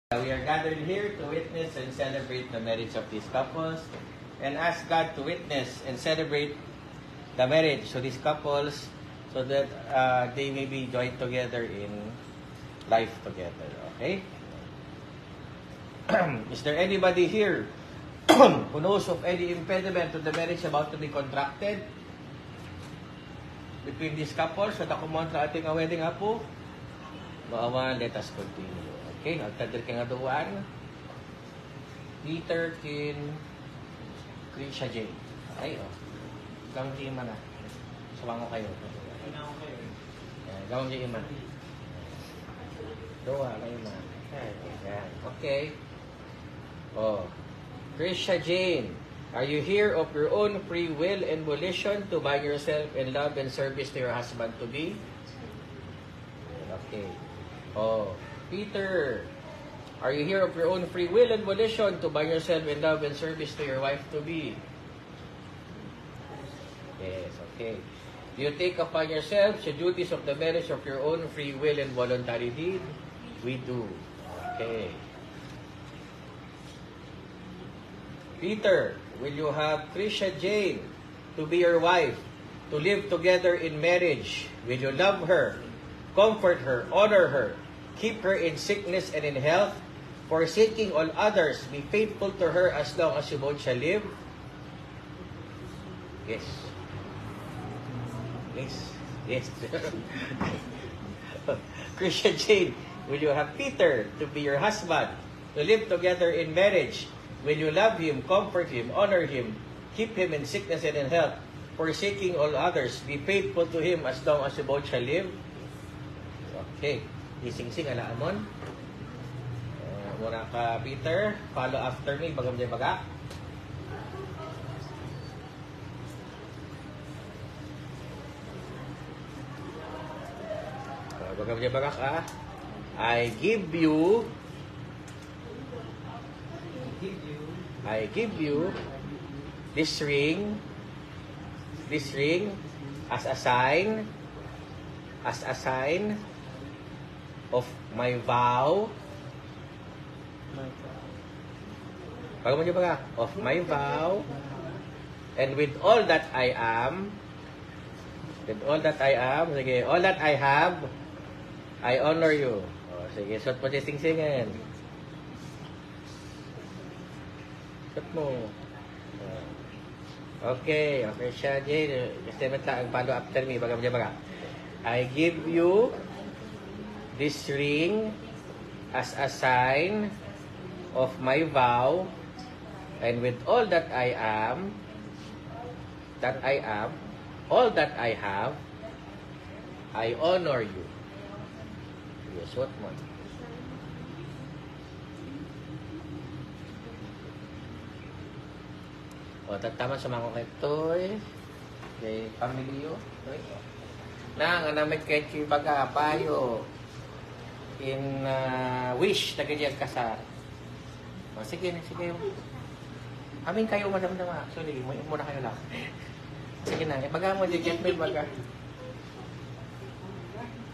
We are gathered here to witness and celebrate the marriage of these couples and ask God to witness and celebrate the marriage of these couples so that they may be joined together in life together. Okay? Is there anybody here who knows of any impediment to the marriage about to be contracted between these couples sa dakumontra ating wedding apo? Maawan, let us continue. Okay, nagtadir ka nga doon. Peter, Kin, Krisha J. Okay, o. Gawang J man na. Sawango kayo. Gawang J man. Doa, kayo na. Okay. Oh. Krisha Jane, are you here of your own free will and volition to bind yourself in love and service to your husband-to-be? Okay. Oh. Peter, are you here of your own free will and volition to bind yourself in love and service to your wife-to-be? Yes, okay. Do you take upon yourselves the duties of the marriage of your own free will and voluntary deed? We do. Okay. Peter, will you have Krisha Jane to be your wife, to live together in marriage? Will you love her, comfort her, honor her, keep her in sickness and in health, forsaking all others, be faithful to her as long as you both shall live? Yes. Yes. Yes. Christian Jane, will you have Peter to be your husband, to live together in marriage? Will you love him, comfort him, honor him, keep him in sickness and in health, forsaking all others, be faithful to him as long as you both shall live? Okay. Ising-sing, alaamon. Muna ka, Peter. Follow after me. Bagam dyan baga. Bagam dyan baga ka. I give you this ring as a sign of my vow. Pagkaman niyo ba? Of my vow. And with all that I am. With all that I am. Sige, all that I have, I honor you. O, sige, suot mo sing-singin. Suot mo. Okay, okay siya, Jay. Just lang, follow after me. Pagkaman niyo ba? I give you this ring as a sign of my vow, and with all that I am, all that I have, I honor you. Yes, what more? O, tatama sa mga kakitoy, kay pamilyo, na nga namin kay Chibaga, payo, in wish na ganyan kasar. O, sige. Amin kayo, madam. Actually, muna kayo lang. Sige na, ibaga mo, get me, baga.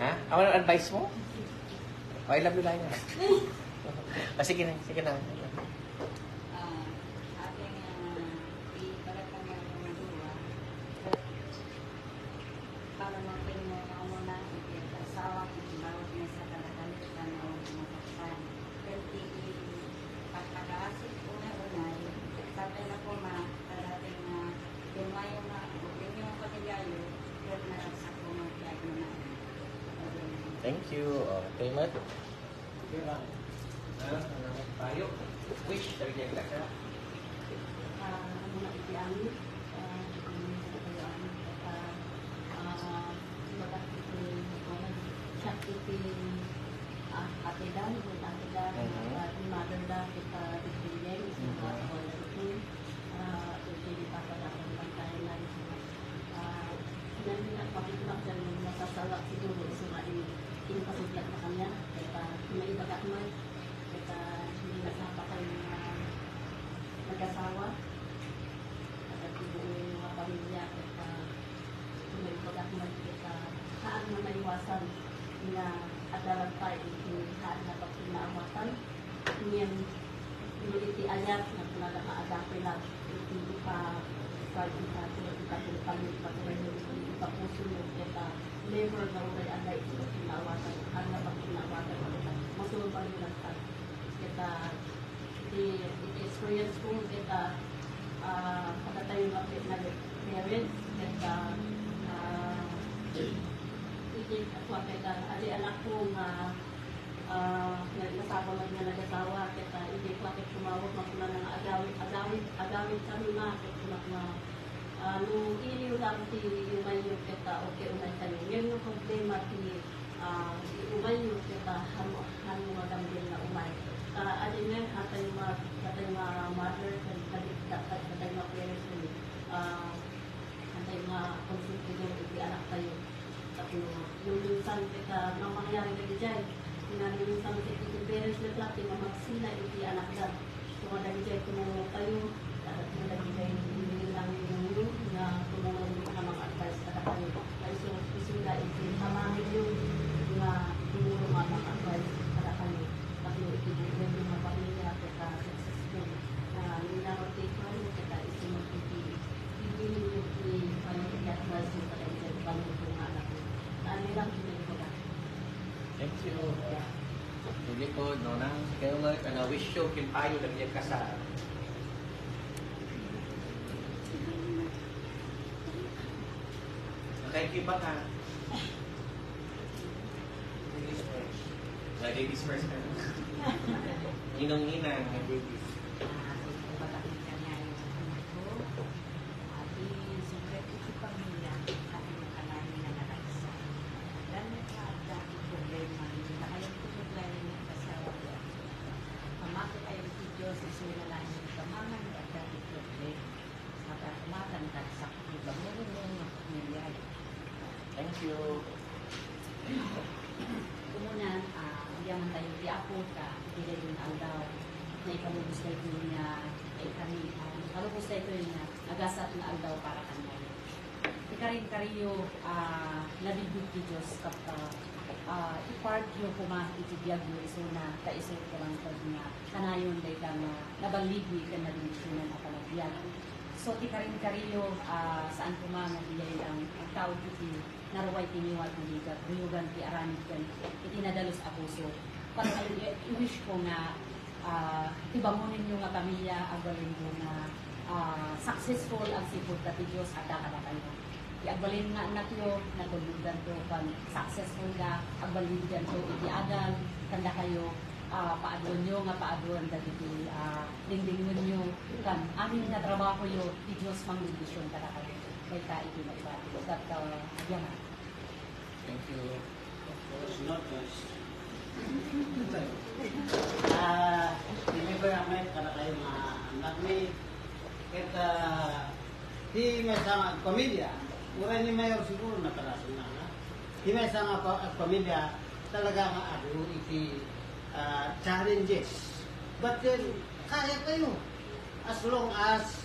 Ha? Ako ang advice mo? O, I love you lang. Sige na. Thank you. Okay, Matt. Okay lang. Tayo. Wish, sabi niya ka. Muna ipiangin. Masasawa siguro surain pinapasuglat na kanya kaya may ibagat man kaya hindi nasapa kayo mag-asawa at yung mga pamilya kaya may ibagat man kaya saan mo naiwasan na adalan tayo yung saan na pagpinaawatan niyan iti ayat na talaga maadape lang hindi pa pwede ka patuloy yung ipapuso yung kita never na uray alay ito kinawatan ang napag kinawatan masulong pa rin lang kita experience ko kita pagka tayo na parents kita ako kita adi anak ko nga nasabang nga nag-asawa kita hindi ko akit tumawag magpuna ng agawit kami na nung iliw lang ti umayo kita okay umay kami ngayon yung problema ti umayo kita hamo magandang na umay adi nga hatay mother hatay mga parents hatay mga konsultidor iti anak tayo yung minsan kita nang mangyari na dyan yung minsan iti parents na plati mamagsila iti anak na tumadagi dyan tumulong tayo tumadagi dyan hindi lang yung na tumulong ka mga advice na kayo so isula iti tamangin yung na tumulong ka mga advice na kayo pati iti yung mga pamilya kita successful na ninarotake ko kita iti iti advice yung kada dyan pamilya nga anak mo ano lang pinag ka. Thank you. Hindi ko, no, nang kayo nga, wish you, kimpayo lang yung kasal. Thank you ba ka? Ladies first. Ladies first. Inong-inang, ladies. Thank you. Kumunan, yaman tayo di ako ka, hindi yung aldaw, na ikalubos tayo niya, kami, kalubos tayo niya, agasat na aldaw para kanay. Ikarin-kariyo, nabibig ki Diyos, kapag i-part yung kumahit itibiyag mo iso na kaisip ko lang pag nga kanayon day ka na nabaligi ka na rin siya na palagyan. So, ikarin-kariyo, saan kumahit biyay lang, ang tawag iti, naraway tiniwat na ligat, riyugan ti aramid kan, itinadalos apuso. Parang i-wish ko nga, ibangunin nyo nga pamilya, agbalin mo na successful ang sipod na ti Diyos at dakada kayo. Agbalin nga anak nyo, natulugan to, kan successful ka, agbalin dyan to, itiagal, kanda kayo, paadwan nyo nga paadwan, dati dingdingon nyo, kan amin na trabaho nyo, ti Diyos mang-indisyon kada kayo. Kaya ka itinagba. That, again, Thank you. Not just. Hindi ko yung may kada kayo mga anak ni kita di may sama pamilya. Mura ni Mayor siguro nakarasan na. Di may sama pamilya talaga nga ado iti challenges. But then, kaya kayo. As long as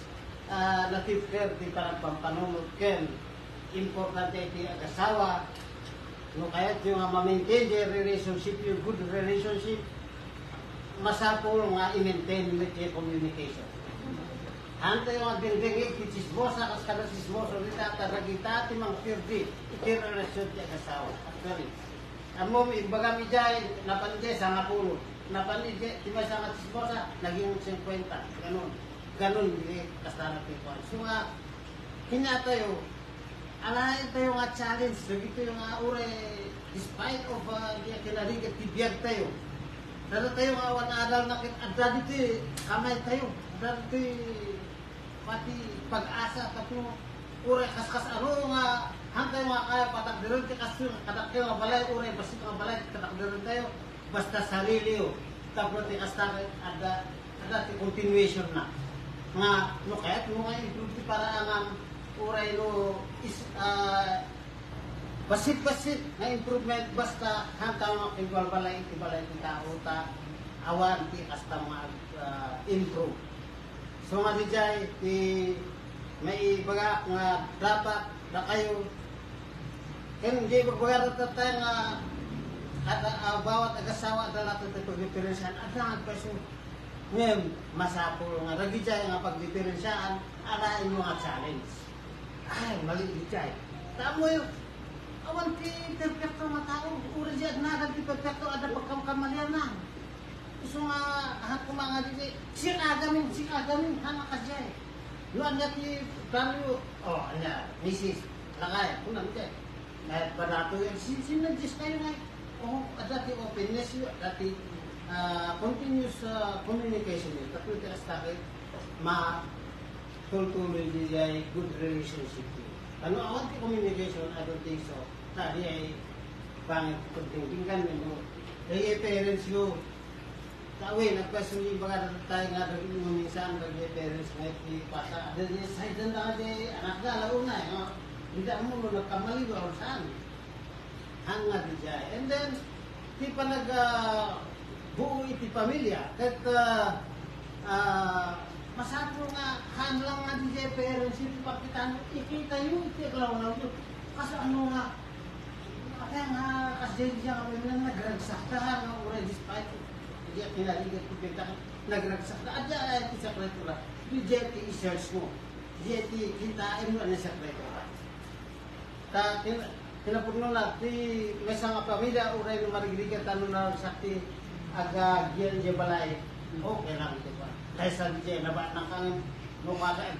natifker di parang pampanunod ken importante iti agasawa no kaya yung ma-maintain the relationship, yung good relationship, masapol nga i-maintain with the communication. Hanta yung agdingdingig, chismosa, kas kada chismosa, rita, taragita, timang pirdi, iti relasyon ti agasawa. Actually, amom, imbaga mi jay, napanjay sa nga pulo, napanjay, timay sa nga chismosa, naging 50, ganun. Ganun, kastanat ni Juan. So nga, hinatayo, alayin tayo nga challenge, nagito yung nga ure, despite of kinaligat, tibiyag tayo. Dada tayo nga wanadal na adda dito, kamay tayo. Adda dito, pati pag-asa, pati ure, kaskas ano nga, hantay nga kaya patakdirin, kasi katak tayo nga balay, ure, basit nga balay, katakdirin tayo, basta sarili yun. Tapos kasta adda ti continuation na. Nga, no kahit mo nga improve para ang uray no is basit-basit na improvement basta hanggang magbalbalay ti tao ta awan ti kasta mga improve. So nga dijay ti may baga nga dapat na kayo ken di bagbagar ta tayo nga bawat agasawa ada nato ito diferensyan at ang person ngayon masapol nga ragi dyan nga pagdiferensyaan alain mo nga challenge ay mali di dyan tamo yung awan ti perfecto nga tao uri dyan na di perfecto ada pagkamkamalian na gusto nga ahat ko mga di sing agamin hanga ka dyan luan niya ti value anya misis lakay kunan dyan kahit pa nato yan sinadjust kayo nga dati openness yun, dati continuous communication yun. Tapi tiras takit, ma-tuloy di good relationship yun. Ano awan ti communication, I don't think so. Tadi ay pangit pagtingtingkan mo. Ay parents yun. Tawi, nagpasyon yung mga tayo nga rin minsan bagi parents nga ipasa. Ada di side na di anak na launa eh. Hindi mo nagkamali ba o saan? Hanga di jay. And then, di pa buo iti pamilya. Kahit masapo nga, hanlang nga di jay parents, iti pakitan, ikita yun, iti aklaw yun. Kasi ano nga, kaya nga, kasi diya kami na nagragsak ka nga, ura, despite, hindi at pinaligat ko pinta, nagragsak ka. Adya ay iti sakretura. Di jay iti i-search mo. Di iti kitain mo ang sakretura. Tinapurno na, di may nga pamilya, uray na marigrigan tanong na sakti aga gian di balay. Okay lang ito pa. Kaysa di dyan, naba na kang lumala.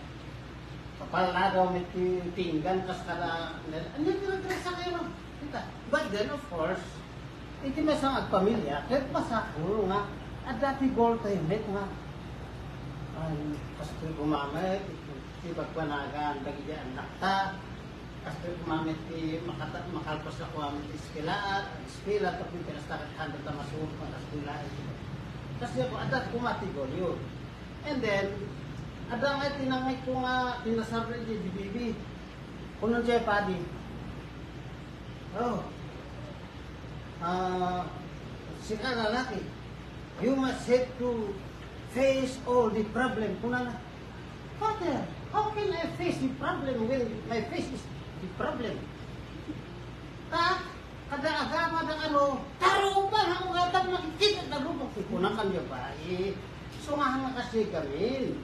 Kapal na daw may tinggan, kas kala, ano yung pinag-resa kayo? But then, of course, iti may nga pamilya, kahit masakuro nga, at dati goal tayo, met nga. Ay, kasi gumamit, iti pagpanagan, dagi dyan nakta, kasi kumamit ti makalpas na kumamit ti iskila tapos pinastakit handa ta masurot ng iskila kasi ako adat kumatigol yun and then ada nga tinangay ko nga pinasarri di bibi kuno jay padi sika lalaki you must have to face all the problem kuna Father, how can I face the problem when my face is the problem? Kada agama ng ano, taro ba ang ugatang nakikita na lubog? Kunakan niyo ba? Sungahan nga kasi kami.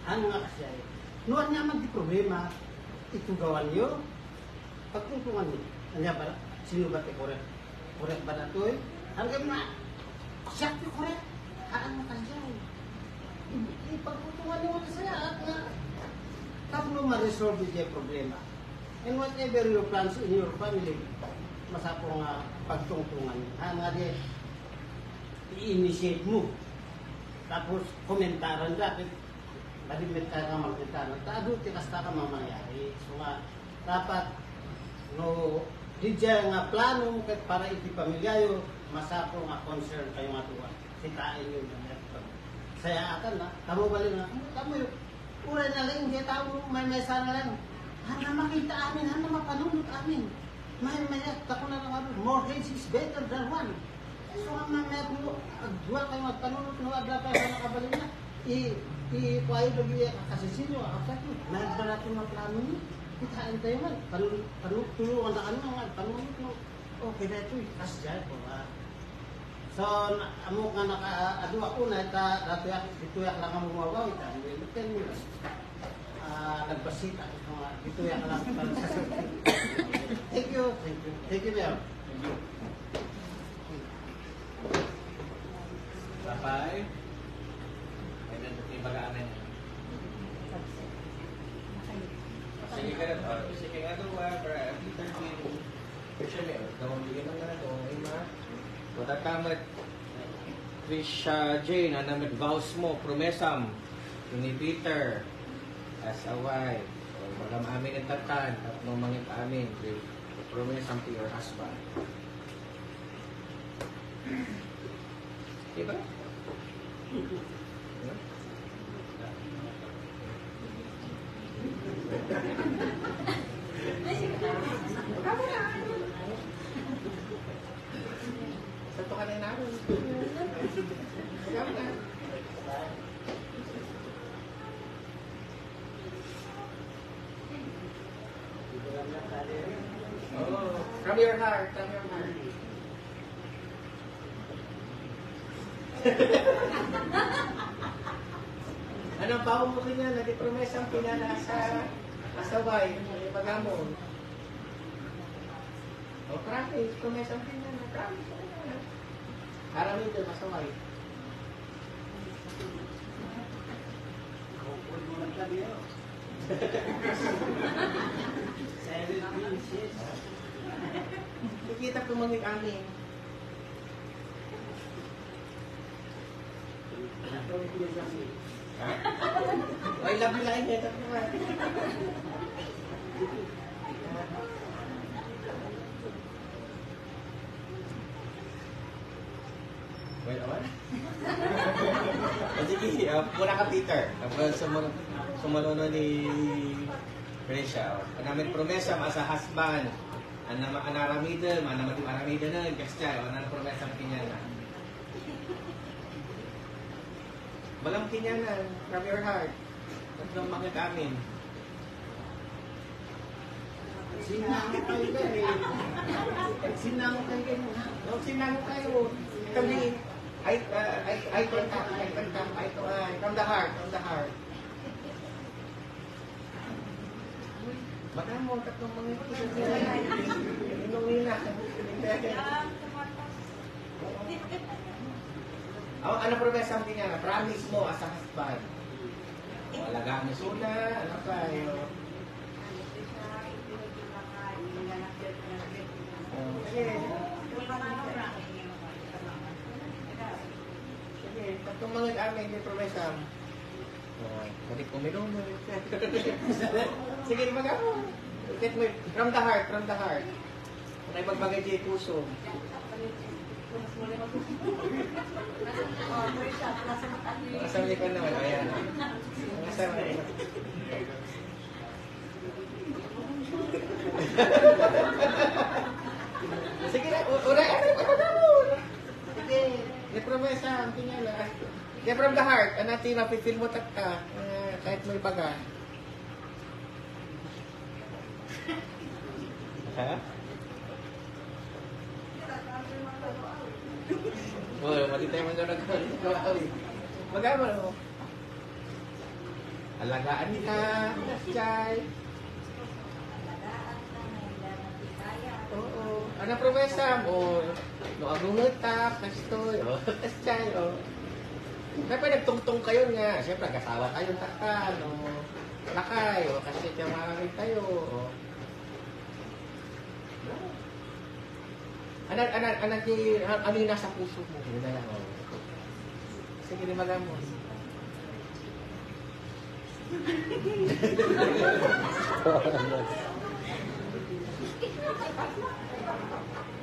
Ano nga kasi ay, nuwan niya man di problema, itugawan niyo, pagtuntungan niyo. Ano ba? Sino ba ito correct? Correct ba na ito eh? Hanggang na, sakti correct. Haan mo kasi ay. Ipagtutungan niyo kasi at nga, tapos ma-resolve yung problema. And whatever your plans in your family, masapo nga pagtungtungan. Nga di, i-initiate mo. Tapos, komentaran dapit. Malimit ka nga magkomentaran. Taado, tikasta ka mamangyari. So nga, dapat, no, di dyan nga plano mo para iti pamilyayo, masapo nga concern kayo nga tuwa. Sitain yun. Saya akan na, tamo balik na, tamo yun. Uray na lang, hindi tao may mesa na lang. Hana makita amin, hana mapanunod amin. May tako na lang, more heads is better than one. So ang mamaya mo, agduwa kayo magpanunod, no, agda kayo na nakabalik na, i-kuwayo lagi kakasisinyo, kakasat mo. Mayroon ba natin mga plano niyo? Kitain tayo man, tulungan na ano, panunod mo. Okay na ito, kasya po. So, amo nga naka-adwa ko na dituyak lang ang mumawaw ita. Ten minutes. Nagbasita ko nga dituyak lang para sa Thank you. Thank you, Mayor. Thank you. Bye-bye. Ay, nandito yung bagaan na. Sige ka rin. Sige nga ito, para interview. Kasi Mayor, gawang bigyan ng nga ito. Ay, ma. Watakamat Trish Jane, anamit vows mo, promesam ni Peter as a wife. So, magam amin itatan at nung mangit amin, promesam to your husband. Diba? Satu ka na yung naroon. Ikaw na. Oo. From your heart, from your heart. Anong paumukin niya? Nag-promesa ang pinala sa asaway. Pagamon. O, promise. Promesa ang pinala. Promise. Aramin ito, asaway. Huwag mo lang sabi yun. Kikita ko mga amin. I love you lang ito. Well, awan? Sige, muna ka Peter. Sumunod ni Prisha. Namin promesa sa husband. Anaramida, manamatim aramida na, kasya, anang promesa ng kinyana. Balang kinyana, from your heart. Tatlong mga amin. Sinango kayo ganyan. Sinango kayo ganyan. Sinango kayo. Kami, I contact, from the heart, from the heart. Baka mo, tatlong mga inuwi na. Ano promesa ang niya? Promise mo as a husband. Alagaan mo suna, ano kayo? Sige, tatlong mga amin, may promesa. Balik ko may lumay. Sige, mag-ako. From the heart, from the heart. Kung ay magbagay di puso. Asam ko naman, ayan. Asam ko. Sige na, uray, sige, may promesa, ang tingala. Kaya from the heart, natin napipil mo takta, kahit may baga. Ha? Oh, mali tayo mag-gawin. Mag-ama mo. Alagaan ka, Chay. Oo. Ano promesa mo? No, agungetap, kastoy. Oh, Chay, oh. Siyempre, nagtungtong kayo nga. Siyempre, nag-asawa kayo taktan, o lakay, o kasi tiyamakagay kayo, o. Ano yung nasa puso mo? Yun na lang, o. Sige, limagan mo.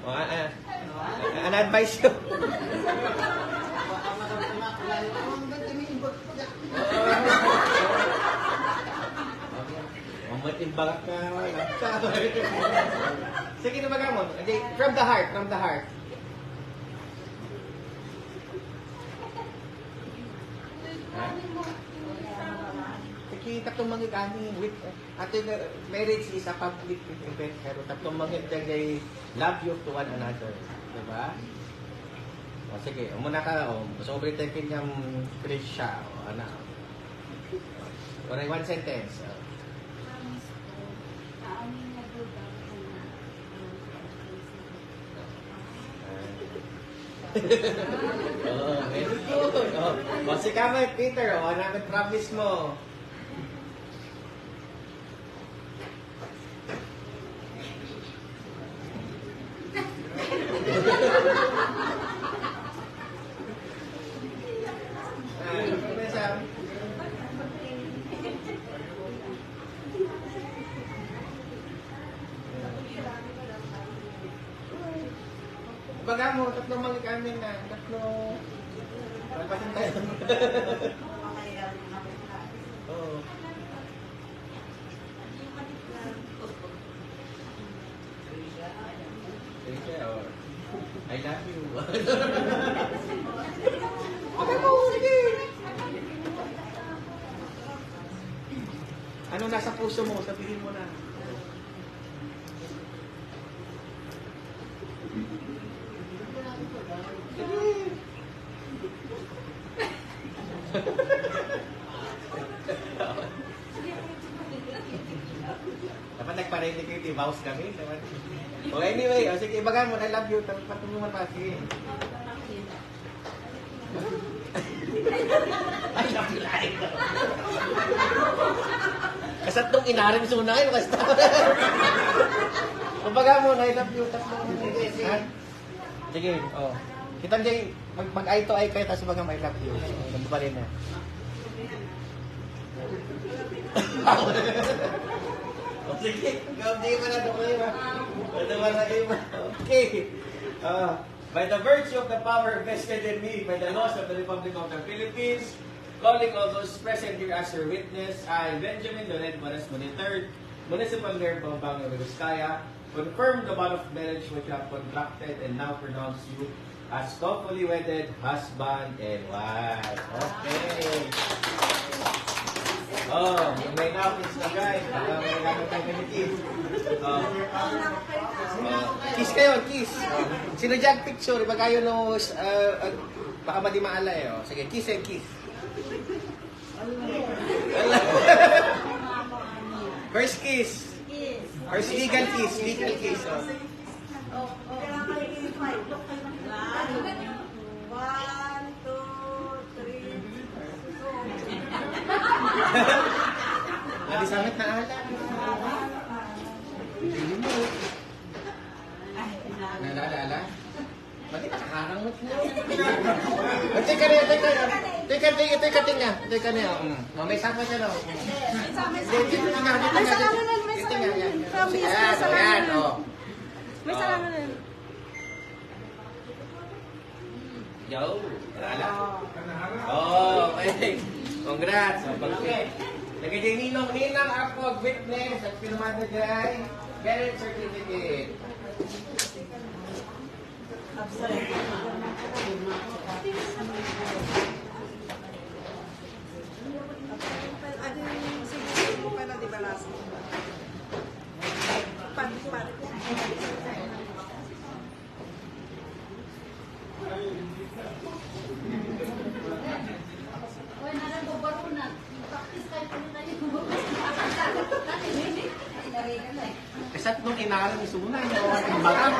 O, an advice yun. Matimbang ka. Sige na magamon. From the heart, from the heart. Sige, tatlong mga ganin. Ato marriage is a public event. Pero tatlong mga ganin, love you to one another. Diba? O sige, muna ka. Sobre tayo kanyang Krisha. O ano. Or one sentence. Oh, very good. Oh, si Kamay, Peter, namin promise mo. Baga mo, tatlong mga kami na. Tatlong... Pagpasin tayo. Oo. Trisha, or... I love you. Baga mo, sige. Ano nasa puso mo? Sabihin mo na. Dapat nagparinig kayo, i-mouse kami. O anyway, sige, ibagan mo, I love you. Patulungan pa, sige. I love you, like. Kasat nung inarin sunay, basta. Kumbaga mo, I love you. Ha? Sige, oh. Kitang Jay, mag-eye to eye kayo, tapos baga I love you. Ganito pa rin na. Sige, hindi mo na okay. By the virtue of the power vested in me by the laws of the Republic of the Philippines, calling all those present here as your witness, I, Benjamin Loren Maresmo III, Municipal Mayor of Bangor, Vizcaya, confirm the bond of marriage which I have contracted and now pronounce you as lawfully wedded husband and wife. Okay. Oh, may napis na guys. May napis na kiss. Kiss kayo, kiss. Sino dyan picture? Iba kayo no, baka madi maala eh. Oh. Sige, kiss and kiss. First kiss. First legal kiss. Legal kiss. Oh. One, two, three. Nadisamit na ala. Nalala? Ba't nakaharang mo niya? Teka niya. Teka niya. May sama siya daw. Dito nga. May salamunan. Promise, may salamunan. May salamunan. Yo, nalala? Oh, okay. Congrats. Nagiging ninong ako witness at pinumada dyan. Marriage certificate. Kasat nung inalang isunay, ang bakam.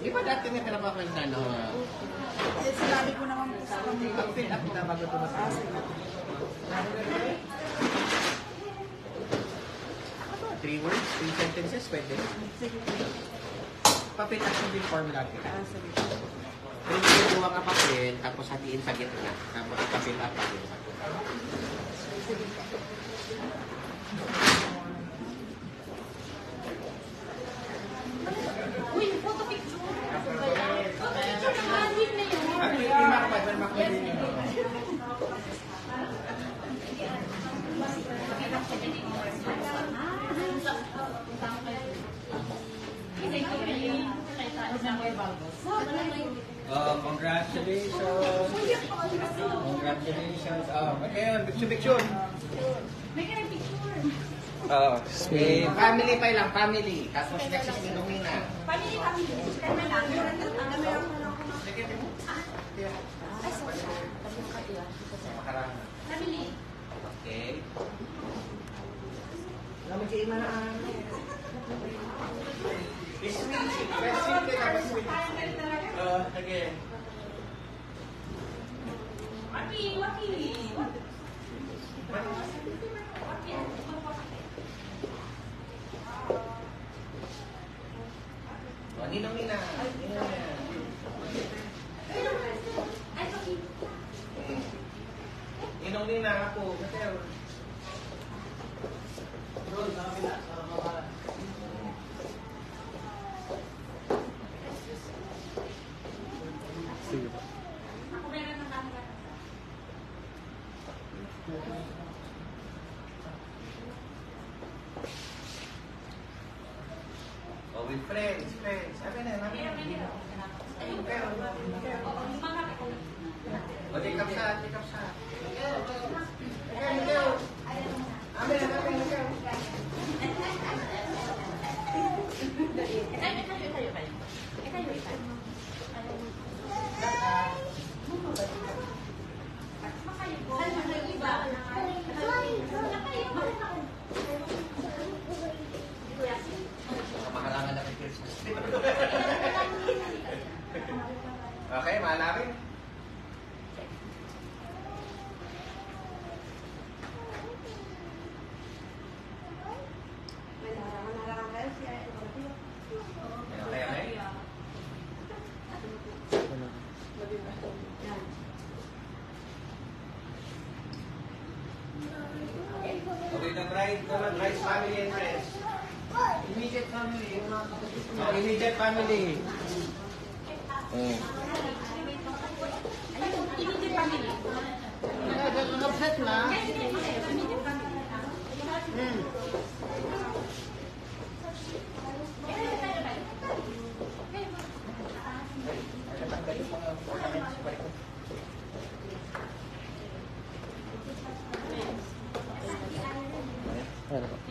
Di ba dati nga trabaho ng ano? Sinabi ko naman po sa kanila. Fill up na bago tumatas. 3 words, 3 sentences, pwede. Pa-fill up yung form natin. Pwede yung buwa ka papel, tapos hatiin sa gitna. Tapos pa-fill up pa rin. Uy, photo picture. Photo picture ng handin na yun. Mark pa din yun. Congratulations. Congratulations. Ayun, picture. May ka ng picture. Family pa lang, family. Tapos next is Minumina. Family. Kami lang. Ay, sorry. Makarang. Family. Okay. Again. Ninong Nina. Ninong Nina ako. Oh, with friends. Sabi na. O, tikap sa. Amin. Kaya may? Okay, the bride's family and friends. Immediate family, yung mga kapatid ko. Immediate family. Mm. Immediate family. Nag-upset na. Immediate family. Ano?